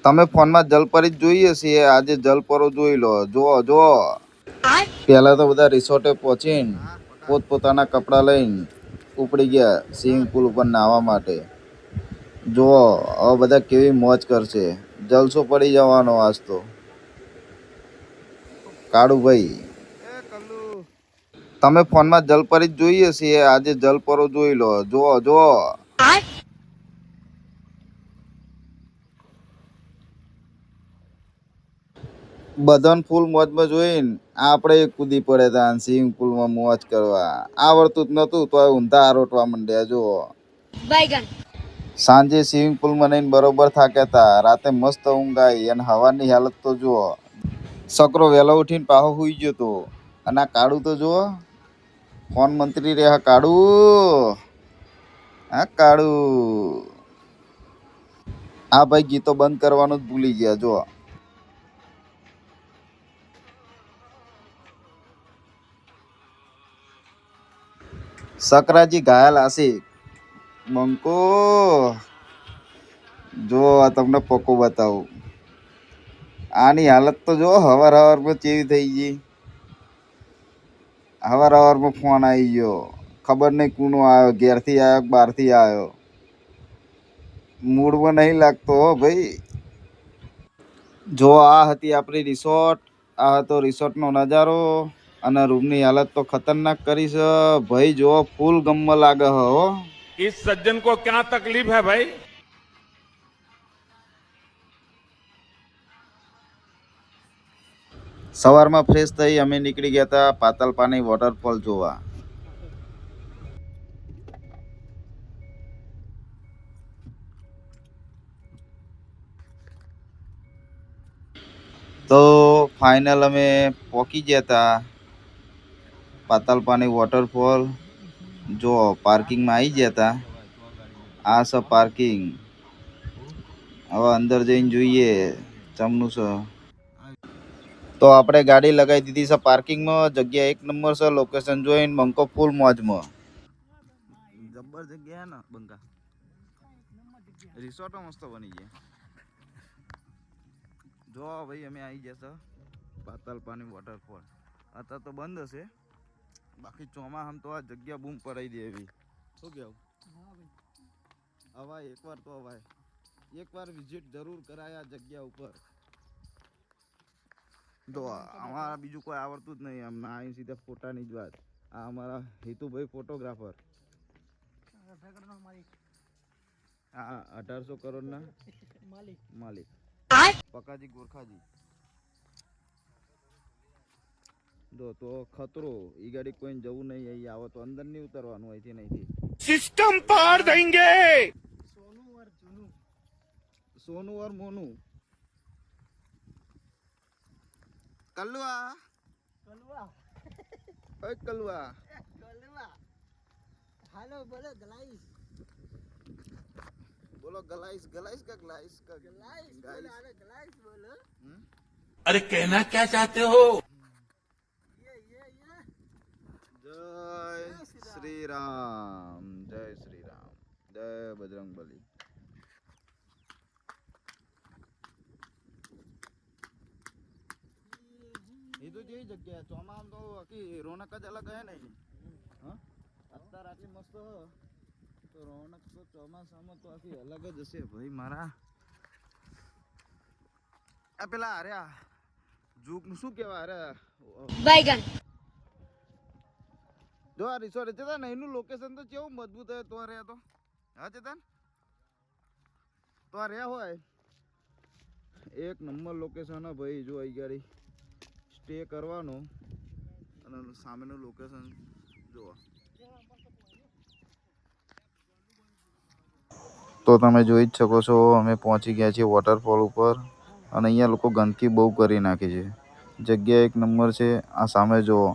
તમે ફોનમાં જલપરી જ જોઈએ છે, આજે જલપરો જોઈ લો. જો પહેલા તો બધા રિસોર્ટે પહોંચીને પોતપોતાના કપડાં લઈને ઉપડી ગયા સ્વિમિંગ પુલ ઉપર નાહવા માટે. જુઓ હવે બધા કેવી મોજ કરશે, જલસો પડી જવાનો આજ તો. કાળુભાઈ, તમે ફોનમાં જલપરી જ જોઈએ છે, આજે જલપરો જોઈ લો. જો બધાને ફૂલ મોજમાં જોઈને આપણે કૂદી પડ્યા હતા સ્વિમિંગ પુલમાં મોજ કરવા. આવડતું જ નતું તો ઊંધા આરોટવા માંડ્યા. જુઓ સાંજે સ્વિમિંગ પુલમાં નઈને બરોબર થાક્યા હતા. રાતે મસ્ત ઊંઘ આવી અને હવાની હાલત તો જુઓ. છોકરો વહેલો ઉઠીને પાહો સુઈ ગયો હતો. અને આ કાળું તો જુઓ, ફોન મંત્રી રહ્યા. કાળું, હા કાળું. આ ભાઈ ગીતો બંધ કરવાનું જ ભૂલી ગયા. જુઓ સકરાજી ઘાયલ આશિક બંકો. જો તમને પોકો બતાવું. આની હાલત તો જો હવારમાં કેવી થઈ ગઈ. હવારમાં ફોન આવી ગયો, ખબર નહીં કોનો આવ્યો, ઘેરથી આવ્યો બહારથી આવ્યો. મૂડમાં નહીં લાગતો હો ભાઈ. જો આ હતી આપણી રિસોર્ટ, આ હતો રિસોર્ટનો નજારો. અને રૂમની હાલત તો ખતરનાક કરી છે ભાઈ. જો ફૂલ ગમમાં લાગે હો. इस सज्जन को क्या तकलीफ है भाई? સવારમાં ફ્રેશ થઈ અમે નીકળી ગયા હતા પાતાલપાની વોટરફોલ જોવા. તો ફાઇનલ અમે પહોંચી ગયા હતા પાતાલપાની વોટરફોલ. જો પાર્કિંગમાં આવી ગયા હતા. આ છે પાર્કિંગ. હવે અંદર જઈને જોઈએ ચમનું છે. તો આપણે ગાડી લગાવી દીધી છે પાર્કિંગમાં. જગ્યા એક નંબર છે. લોકેશન જોઈને બંકો ફૂલ મોજમાં. જબ્બર જગ્યા ને બંકા. રિસોર્ટ મસ્ત બની ગયા. જો ભાઈ અમે આવી ગયા છે પાતાલપાની વોટરફોલ. અત્યારે તો બંધ હશે, બાકી ચોમાસામાં તો આ જગ્યા બૂમ પડાવી દે એવી. શું કેવું? અવાય એકવાર તો અવાય, એકવાર વિઝિટ જરૂર કરાય આ જગ્યા ઉપર. તો અમારા બીજું કોઈ આવડતું જ નહીં. અમને અહીં સીધા ફોટાની જ વાત. આ અમારા હિતુભાઈ ફોટોગ્રાફર. હા 1800 કરોડના માલિક પકાજી ગોરખાજી. જો તો ખતરો. ઈ ગાડી કોઈને જવું નહીં. અહીં આવો તો અંદર નહીં ઉતરવાનું. અહીંથી નહીં. सिस्टम पार देंगे. સોનું ઓર મોનું. કલવા ઓય કલવા. હાલો બોલો ગલાઈસ. બોલો ગલાઈસ. ગલાઈસ કા ગ્લાઈસ કા ગલાઈસ બોલો. અરે ગલાઈસ બોલો. अरे कहना क्या चाहते हो? ये જય શ્રી રામ. જય શ્રી રામ. જય બજરંગબલી. એ તો જેવી જગ્યા ચોમાસામાં તો આખી રોનક જ અલગ હે નહીં. હા અત્યારે આટલી મસ્ત તો રોનક તો ચોમાસામાં તો આખી અલગ જ હશે ભાઈ મારા. આ પેલા આર્યા જૂકનું શું કહેવાય? અરે बैगन જો આ રિસોર્ટ છે ને એનું લોકેશન તો કેવું મજબૂત હોય તો રહે તો. હા ચેતન, તો આ રહ્યા હોય એક નંબર લોકેશન ભાઈ. જો અહીં ગાડી સ્ટે કરવાનો અને સામેનું લોકેશન જુઓ. તો તમે જોઈ જ શકો છો અમે પહોંચી ગયા છીએ વોટરફોલ ઉપર. અને અહીંયા લોકો ગંદકી બહુ કરી નાખી છે. જગ્યા એક નંબર છે. આ સામે જુઓ,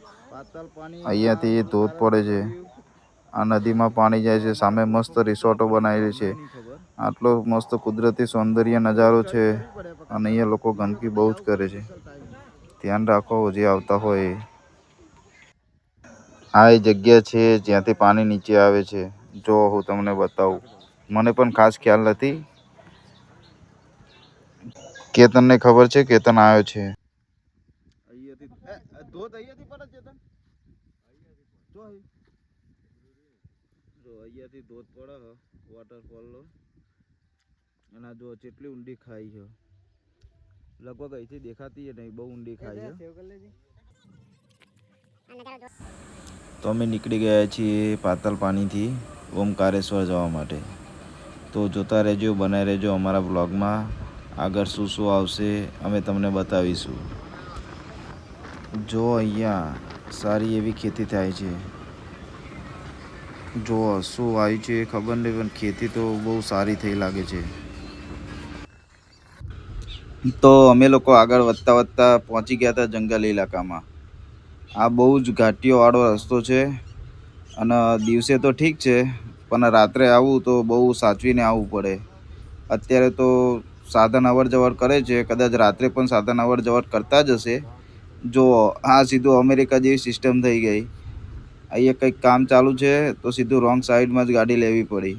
અહીંયાથી ધોધ પડે છે. આ નદીમાં પાણી જાય છે. સામે મસ્ત રિસોર્ટો બનાવેલી છે. આટલો મસ્ત કુદરતી સૌંદર્ય નજારો છે. અને અહીંયા લોકો ગંદકી બહુ જ કરે છે. ધ્યાન રાખો જે આવતા હોય. આ એ જગ્યા છે જ્યાંથી પાણી નીચે આવે છે. જો હું તમને બતાવું, મને પણ ખાસ ખ્યાલ નથી. કેતનને ખબર છે, કેતન આવ્યો છે. ધોધ અહીંયાથી પડે ચેતન જો અહીંયાથી ધોધ પડે વોટરફોલ નો અને આ જો કેટલી ઊંડી ખાઈ છે. લગભગ અહીંથી દેખાતી છે નહીં, બહુ ઊંડી ખાઈ છે. તો અમે નીકળી ગયા છીએ પાતાલ પાણીથી ઓમકારેશ્વર જવા માટે. તો જોતા રહેજો, બનાવી રહેજો અમારા બ્લોગમાં. આગળ શું શું આવશે અમે તમને બતાવીશું. જો અહીંયા સારી એવી ખેતી થાય છે. જો શું આવ્યું છે ખબર નહીં, પણ ખેતી તો બહુ સારી થઈ લાગે છે. તો અમે લોકો આગળ વધતા વધતા પહોંચી ગયા હતા જંગલ ઇલાકામાં. આ બહુ જ ઘાટીઓવાળો રસ્તો છે અને દિવસે તો ઠીક છે, પણ રાત્રે આવવું તો બહુ સાચવીને આવવું પડે. અત્યારે તો સાધન અવર જવર કરે છે, કદાચ રાત્રે પણ સાધન અવર જવર કરતા જ હશે. જો આ સીધું અમેરિકા જેવી સિસ્ટમ થઈ ગઈ. અહીંયા કંઈક કામ ચાલુ છે તો સીધું રોંગ સાઈડમાં જ ગાડી લેવી પડી.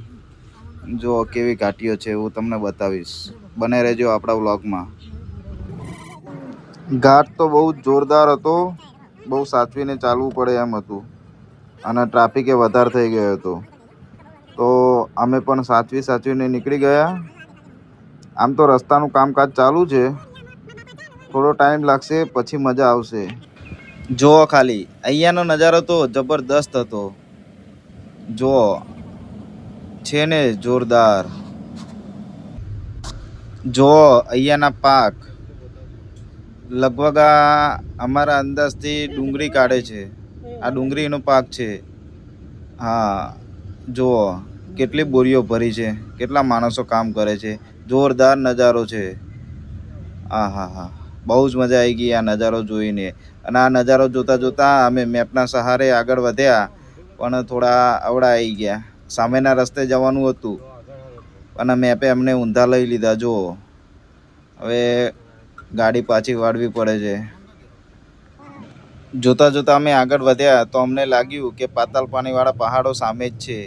જો કેવી ઘાટીઓ છે હું તમને બતાવીશ, બને રહેજો આપણા વ્લોગમાં. ઘાટ તો બહુ જ જોરદાર હતો, બહુ સાચવીને ચાલવું પડે એમ હતું અને ટ્રાફિકે વધારે થઈ ગયો હતો. તો અમે પણ સાચવીને નીકળી ગયા. આમ તો રસ્તાનું કામકાજ ચાલુ છે, થોડો ટાઈમ લાગશે પછી મજા આવશે. જુઓ ખાલી અહીંયાનો નજારો તો જબરદસ્ત હતો. જુઓ છે ને જોરદાર. જુઓ અહીંયાના પાક લગભગ આ અમારા અંદાજથી ડુંગળી કાઢે છે. આ ડુંગળીનો પાક છે. હા જુઓ કેટલી બોરીઓ ભરી છે, કેટલા માણસો કામ કરે છે. જોરદાર નજારો છે. હા, બહુ જ મજા આવી ગઈ આ નજારો જોઈને. અને આ નજારો જોતા જોતા અમે મેપના સહારે આગળ વધ્યા, પણ થોડા અવળા આવી ગયા. સામેના રસ્તે જવાનું હતું અને મેપે અમને ઊંધા લઈ લીધા. જુઓ હવે ગાડી પાછી વાળવી પડે છે. જોતા જોતા અમે આગળ વધ્યા તો અમને લાગ્યું કે પાતાલ પાણીવાળા પહાડો સામે જ છે,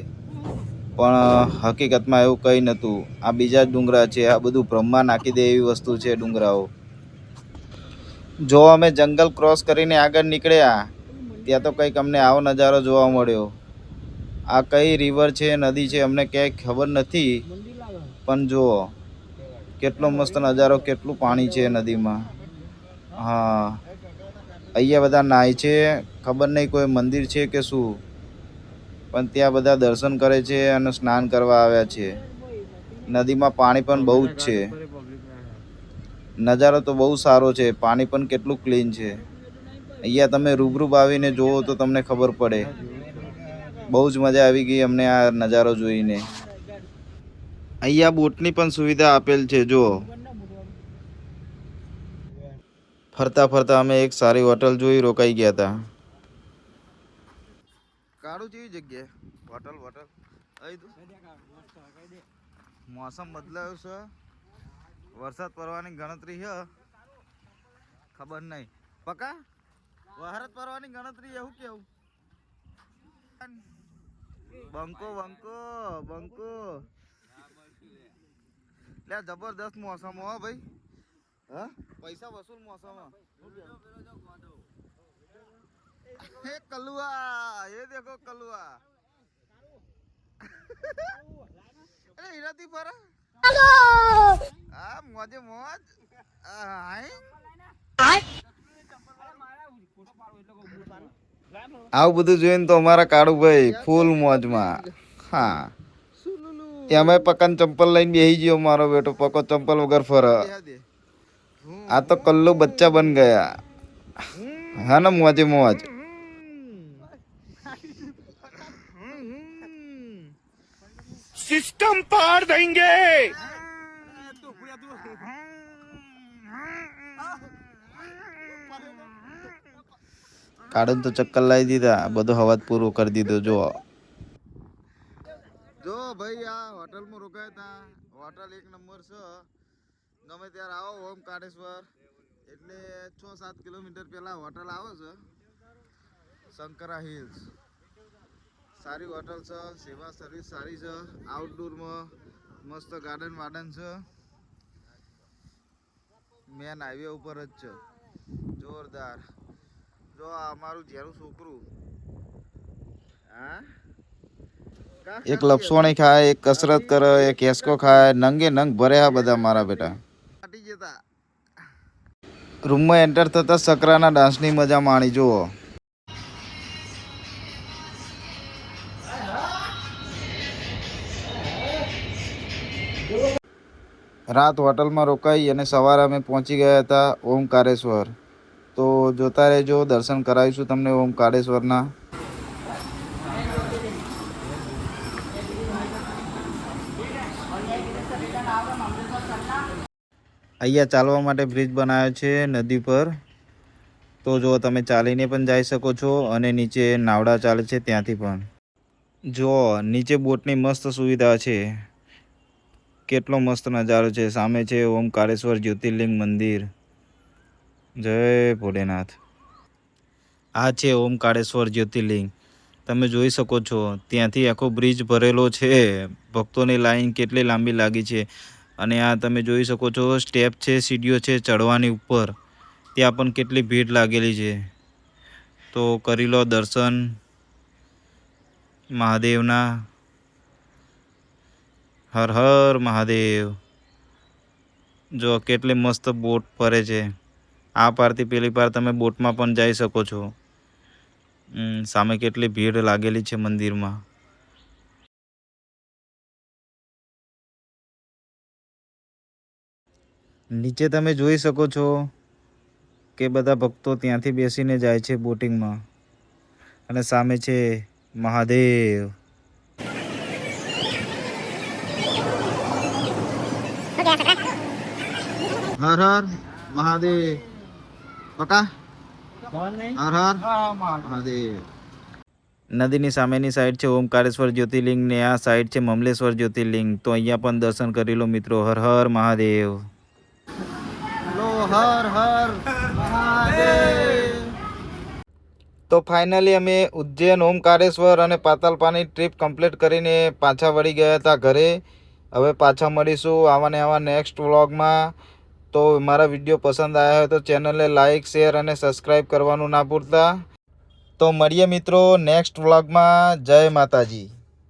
પણ હકીકતમાં એવું કંઈ નહોતું. આ બીજા જ ડુંગરા છે. આ બધું બ્રહ્મા નાખી દે એવી વસ્તુ છે ડુંગરાઓ. જો અમે જંગલ ક્રોસ કરીને આગળ નીકળ્યા ત્યાં તો કંઈક અમને આવો નજારો જોવા મળ્યો. આ કઈ રિવર છે, નદી છે, અમને ક્યાંય ખબર નથી, પણ જુઓ કેટલો મસ્ત નજારો, કેટલું પાણી છે નદીમાં. હા અહીંયા બધા નાય છે, ખબર નહીં કોઈ મંદિર છે કે શું, પણ ત્યાં બધા દર્શન કરે છે અને સ્નાન કરવા આવ્યા છે. નદીમાં પાણી પણ બહુ જ છે. નજારો તો બહુ સારો છે, પાણી પણ કેટલું ક્લીન છે. અહીંયા તમે રૂબરૂ આવીને જુઓ તો તમને ખબર પડે. બહુ જ મજા આવી ગઈ અમને આ નજારો જોઈને. અહીંયા બોટની પણ સુવિધા આપેલ છે. જુઓ ફરતા ફરતા અમે એક સારી હોટલ જોઈ રોકાઈ ગયા હતા. કાળું જેવી જગ્યાએ હોટલ મોસમ બદલાયો છે, વરસાદ પડવાની ગણતરી છે. ખબર નહીં પકા વરસાદ પડવાની ગણતરી એવું કેવું. બંકો લે જબરદસ્ત મોસમ હો ભાઈ. હા પૈસા વસૂલ મોસમ. हे कलुआ, ये देखो कलुआ. अरे इराती पर आ मोजे मोज આવું બધું જોઈને તો અમારા કાળુભાઈ ફૂલ મોજમાં. હા ત્યાં મેં પકન ચંપલ લઈને બેસી ગયો. મારો બેટો પકો ચંપલ વગર ફરે. આ તો કલ્લુ બચ્ચા બન ગયા. હા ને મોજે મોજ. सिस्टम पार देंगे. કાઢન તો ચક્કર લાવી દીધા, બધો હવાજ પૂરો કરી દીધો. જો ભાઈ આ હોટલમાં રોકાયા હતા. હોટલ એક નંબર છે. ગમે ત્યારે આવો ઓમકારેશ્વર એટલે 6-7 કિલોમીટર પહેલા હોટલ આવે છે, શંકરા હિલ્સ. સારી હોટલ છે, સેવા સર્વિસ સારી છે. આઉટડોરમાં મસ્ત ગાર્ડન વાર્ડન છે. મેન હાઈવે ઉપર જ છે જોરદાર. જો આ અમારું ઝેરું છોકરું હા એક લપસોણી ખાય, એક કસરત કરે, એક કેસકો ખાય, નંગે નંગ ભર્યા બધા મારા બેટા. રૂમમાં એન્ટર થતા સકરાના ડાન્સની મજા માણી જુઓ. રાત હોટલમાં રોકાઈ અને સવારે અમે પહોંચી ગયા હતા ઓમકારેશ્વર. તો જોતા રહેજો, દર્શન કરાવીશું તમને ઓમકારેશ્વરના. અહીંયા ચાલવા માટે બ્રિજ બનાવ્યો છે નદી પર. તો જો તમે ચાલીને પણ જઈ શકો છો અને નીચે નાવડા ચાલે છે ત્યાંથી પણ. જો નીચે બોટની મસ્ત સુવિધા છે. કેટલો મસ્ત નજારો છે. સામે છે ઓમકારેશ્વર જ્યોતિર્લિંગ મંદિર. જય ભોલેનાથ. આ છે ઓમકારેશ્વર જ્યોતિર્લિંગ. તમે જોઈ શકો છો ત્યાંથી આખો બ્રિજ ભરેલો છે. ભક્તોની લાઈન કેટલી લાંબી લાગી છે. અને આ તમે જોઈ શકો છો સ્ટેપ છે, સીડીઓ છે ચડવાની ઉપર. ત્યાં પણ કેટલી ભીડ લાગેલી છે. તો કરી લો દર્શન મહાદેવના. હર હર મહાદેવ. જો કેટલી મસ્ત બોટ ફરે છે. આ પારથી પેલી પાર તમે બોટમાં પણ જઈ શકો છો. સામે કેટલી ભીડ લાગેલી છે મંદિરમાં. નીચે તમે જોઈ શકો છો કે બધા ભક્તો ત્યાંથી બેસીને જાય છે બોટિંગમાં. અને સામે છે મહાદેવ. હર હર મહાદેવ. પકા હર હર મહાદેવ. નદીની સામેની સાઈડ છે ઓમકારેશ્વર જ્યોતિર્લિંગ ને આ સાઈડ છે મમલેશ્વર જ્યોતિર્લિંગ. તો અહીંયા પણ દર્શન કરી લો મિત્રો. હર હર મહાદેવ. હર હર મહાદેવ. તો ફાઇનલી અમે ઉજ્જૈન, ઓમકારેશ્વર અને પાતાલપાની ટ્રીપ કમ્પ્લીટ કરીને પાછા વળી ગયા હતા ઘરે. હવે પાછા મળીશું આવા ને આવા નેક્સ્ટ વ્લોગમાં. તો મારા વિડીયો પસંદ આવ્યા હોય તો ચેનલને લાઇક, શેર અને સબસ્ક્રાઈબ કરવાનું ના ભૂલતા. તો મળીએ મિત્રો નેક્સ્ટ વ્લોગમાં. જય માતાજી.